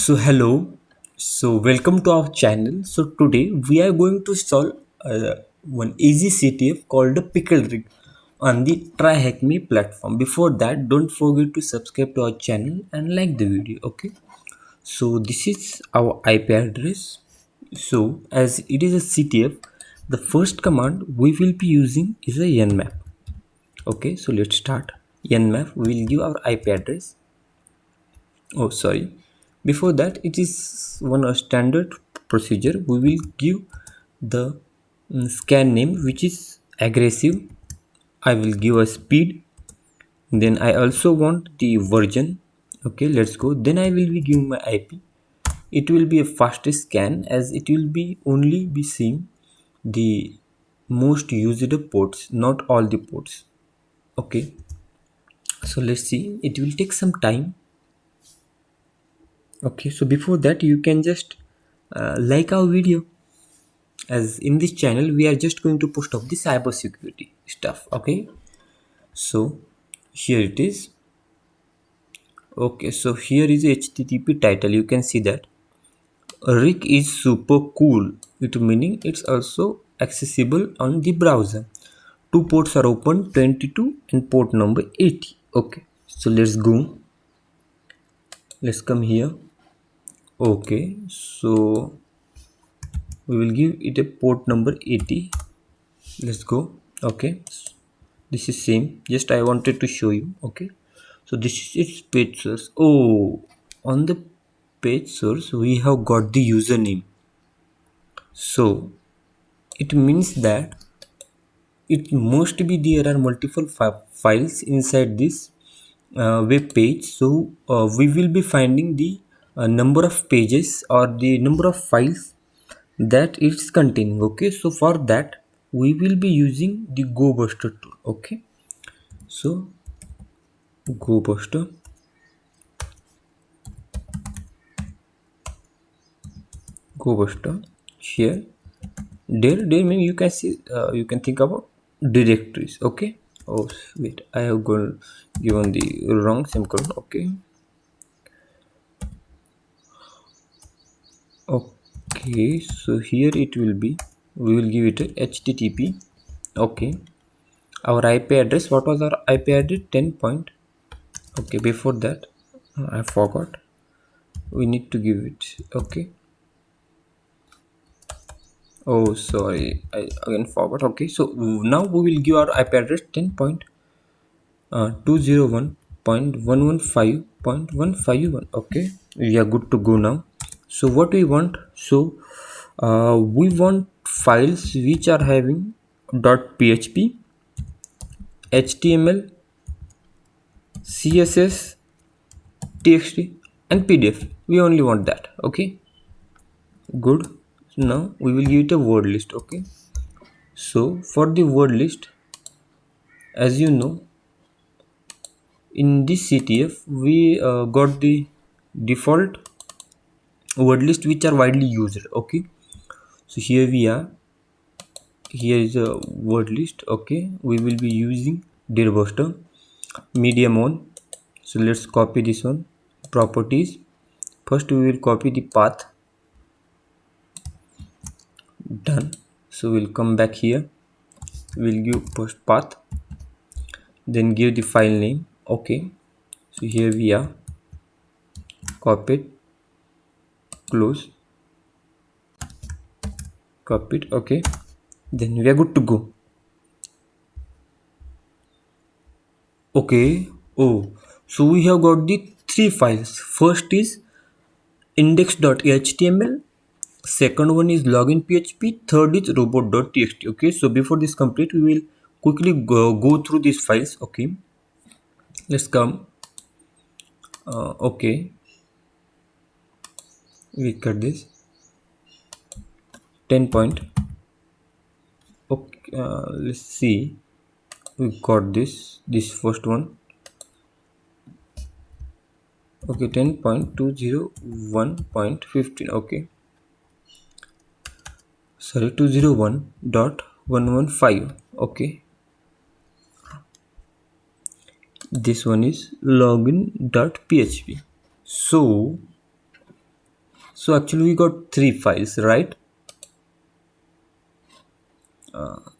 Hello, welcome to our channel. So today we are going to solve one easy CTF called the Pickle Rick on the TryHackMe platform. Before that, don't forget to subscribe to our channel and like the video. Okay, so this is our IP address. So as it is a CTF, the first command we will be using is a nmap. Okay, so let's start. Nmap will give our IP address. Oh, sorry. Before that, it is one a standard procedure. We will give the scan name, which is aggressive. I will give a speed. Then I also want the version. Okay, let's go. Then I will be giving my IP. It will be a fastest scan as it will be only be seeing the most used ports, not all the ports. Okay, so let's see. It will take some time. Okay, so before that you can just like our video, as in this channel we are just going to post up the cybersecurity stuff. Okay, so here it is. Okay, so here is the http title. You can see that Rick is super cool, it meaning it's also accessible on the browser. Two ports are open, 22 and port number 80. Okay, so let's go. Let's come here. Okay, so we will give it a port number 80. Let's go. Okay, this is same, just I wanted to show you. Okay, so this is its page source. Oh, on the page source we have got the username, so it means that it must be there are multiple files inside this web page. So we will be finding the number of pages or the number of files that it's containing. Okay, so for that we will be using the GoBuster tool. Okay, so GoBuster, here, there maybe you can see, you can think about directories. Okay, oh wait, I have given the wrong semicolon. Okay, okay, so here it will be, we will give it a http. Okay, our IP address, what was our IP address? 10 point. Okay, before that I forgot, we need to give it. Okay, oh sorry, I again forgot. Okay, so now we will give our IP address 10.201.115.151. okay, we are good to go now. So what we want, so we want files which are having .php, html, css, txt and pdf. We only want that. Okay, good. Now we will give it a word list. Okay, so for the word list, as you know, in this CTF we got the default word list which are widely used. Okay, so here we are, here is a word list. Okay, we will be using DearBuster medium on. So let's copy this one. Properties, first we will copy the path. Done. So we'll come back here, we'll give post path, then give the file name. Okay, so here we are, copy it, close, copy it. Okay, then we are good to go. Okay, oh, so we have got the three files. First is index.html, second one is login.php, third is robot.txt. Okay, so before this complete, we will quickly go through these files. Okay, let's come. Okay, we cut this 10 point. Okay, let's see, we got this first one. Okay, 10.201.15. okay, sorry, 201.115. okay, this one is login.php. So So actually we got three files, right?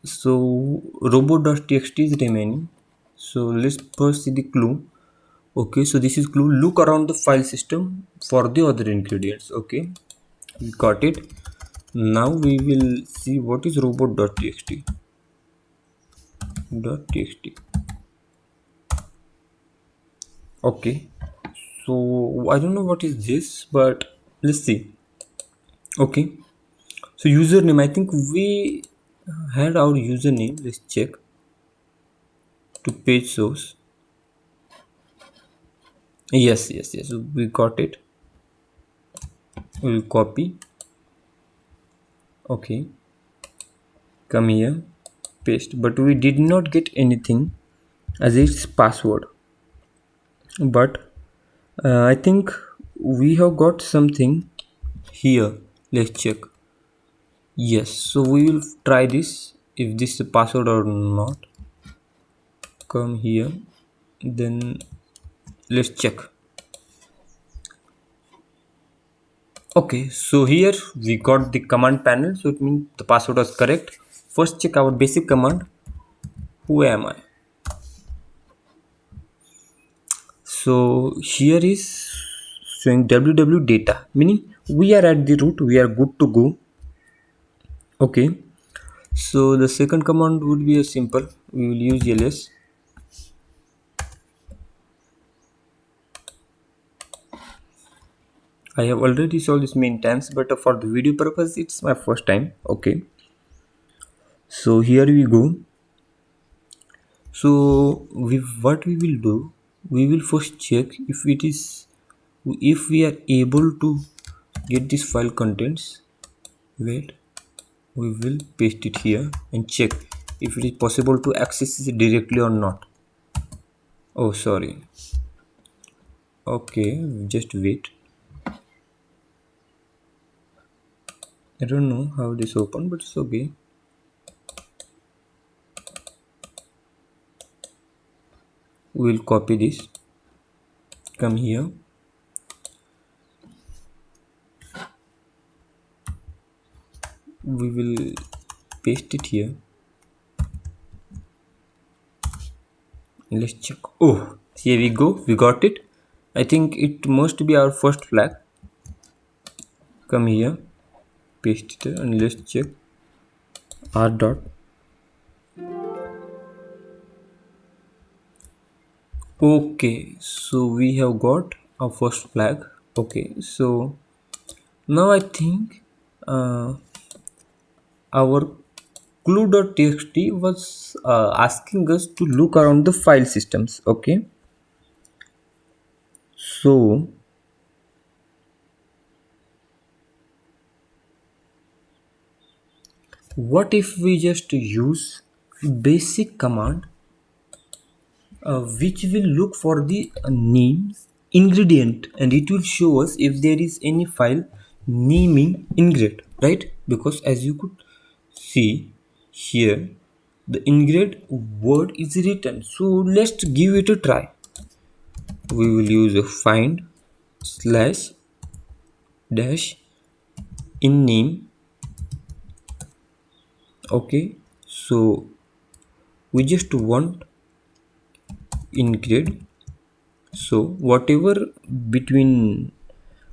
So robot.txt is remaining. So let's first see the clue. Okay, so this is clue. Look around the file system for the other ingredients. Okay, we got it. Now we will see what is robot.txt. .txt. Okay, so I don't know what is this, but let's see. Okay, so username. I think we had our username. Let's check to page source. Yes, yes, yes. We got it. We'll copy. Okay, come here, paste. But we did not get anything as its password. But I think we have got something here. Let's check. Yes, so we will try this if this is a password or not. Come here, then let's check. Okay, so here we got the command panel, so it means the password was correct. First check our basic command. Who am I? So here is showing www data, meaning we are at the root, we are good to go. Okay, so the second command would be a simple. We will use ls. I have already solved this many times, but for the video purpose it's my first time. Okay, so here we go. So what we will do, we will first check if it is, if we are able to get this file contents. Wait, we will paste it here and check if it is possible to access it directly or not. Oh sorry. Okay, just wait. I don't know how this open, but it's okay. We'll copy this, come here, we will paste it here. Let's check. Oh, here we go, we got it. I think it must be our first flag. Come here, paste it and let's check. R dot. Okay, so we have got our first flag. Okay, so now I think our clue.txt was asking us to look around the file systems. Okay, so what if we just use basic command which will look for the name ingredient, and it will show us if there is any file naming ingredient, right? Because as you could see here, the ingredient word is written. So let's give it a try. We will use a find slash dash in name. Okay, so we just want ingredient. So whatever between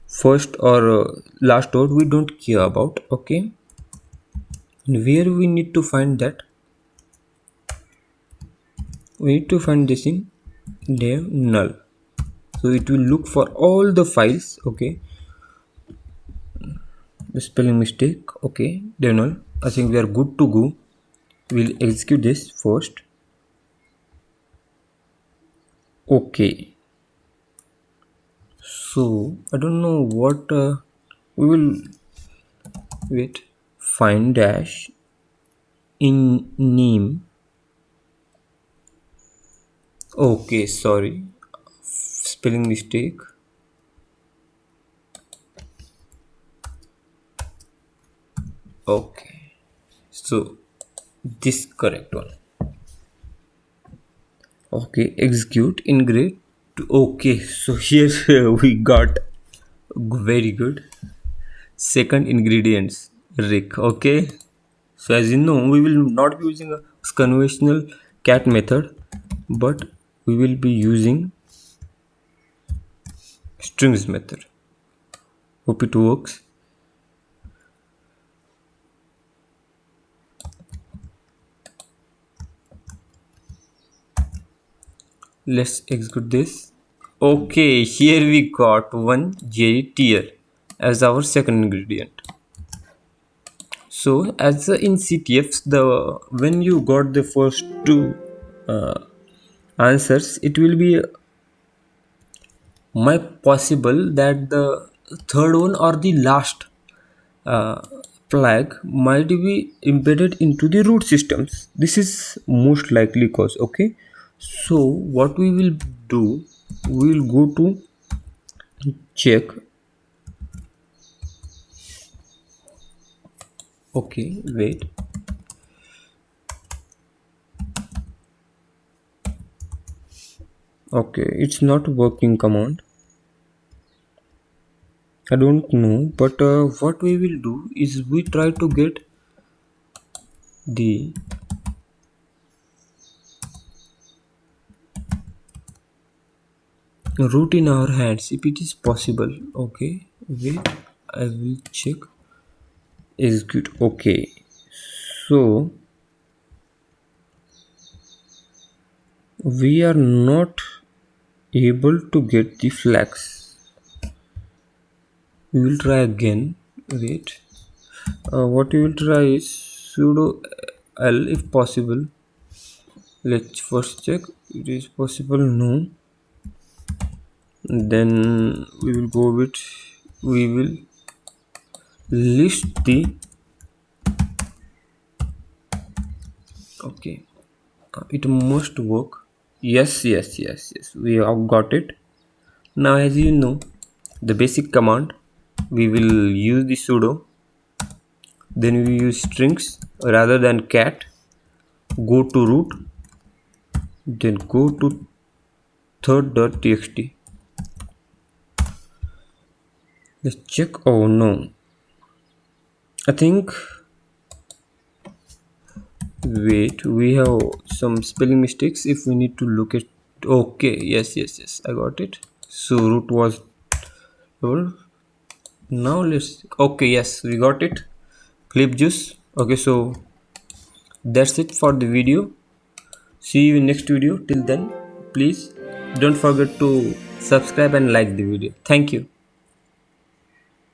first or last word we don't care about. Okay, and where we need to find that, we need to find this in dev null. So it will look for all the files. Okay, the spelling mistake. Okay, dev null. I think we are good to go. We'll execute this first. Okay, so I don't know what we will wait. Find dash in name. Okay, sorry, spelling mistake. Okay, so this correct one. Okay, execute ingredient. Okay, so here we got very good. second ingredients Rick. Okay, so as you know, we will not be using a conventional cat method, but we will be using strings method. Hope it works. Let's execute this. Okay, here we got one jerry tier as our second ingredient. So as in CTFs, the when you got the first two uh, answers, it will be might possible that the third one or the last uh, flag might be embedded into the root systems. This is most likely cause. Okay, so what we will do, we will go to check. Okay, wait. Okay, it's not working command. I don't know, but what we will do is we try to get the root in our hands if it is possible. Okay, wait, I will check. Execute. Okay, so we are not able to get the flags. We will try again. Wait, what we will try is sudo l if possible. Let's first check it is possible. No, then we will go with, we will list the, okay, it must work. Yes, we have got it. Now as you know, the basic command, we will use the sudo, then we use strings rather than cat, go to root, then go to third.txt. Let's check. Oh no, I think, wait, we have some spelling mistakes if we need to look at. Okay, yes, I got it. So root was double. Now let's, okay, yes, we got it. Clip juice. Okay, so that's it for the video. See you in next video. Till then, please don't forget to subscribe and like the video. Thank you.